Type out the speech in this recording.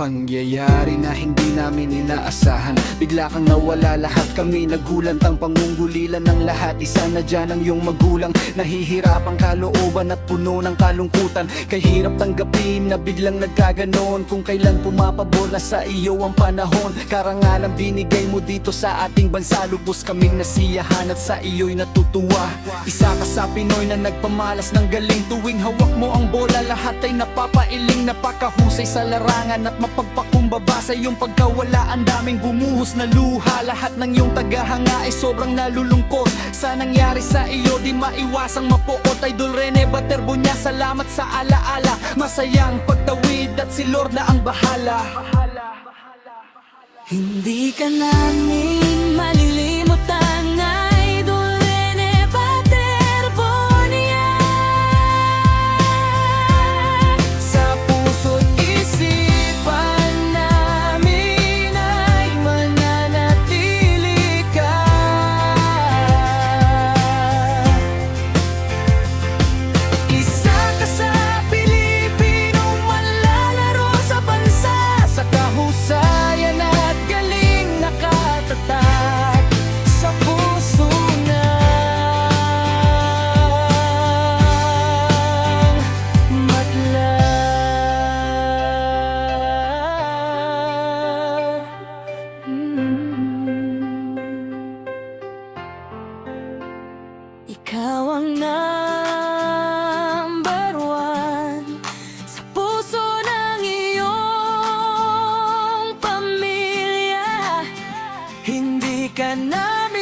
pangyayari na hindi namin inaasahan. Bigla kang nawala, lahat kami nagulantang pangungulilan ng lahat. Isa na dyan ang iyong magulang, nahihirapang kalooban at puno ng kalungkutan. Kay hirap tanggapin na biglang nagkaganon, kung kailan pumapabor na sa iyo ang panahon. Karangalang binigay mo dito sa ating bansa, lubos kaming nasiyahan at sa iyo'y natutuwa. Isa ka sa Pinoy na nagpamalas ng galing, tuwing hawak mo ang bola lahat ay napapailing. Napakahusay sa larangan at mapagpakumbaba sa iyong pagkawala. Ang daming bumuhos na luha, lahat ng iyong tagahanga ay sobrang nalulungkot sa nangyari sa iyo, di maiwasang mapuot. Idol Rene Baterbunya, salamat sa alaala. Masayang pagtawid at si Lord na ang bahala. Hindi ka namin malilimutan, Idol Rene Baterbunya. Sa puso't isipan namin ay mananatili ka. Isa ka sa Pilipinong manlalaro sa bansa, sa kahusayan at galing nakatatag sa puso ng madla. Ikaw ang number one sa puso ng iyong pamilya. Hindi ka namin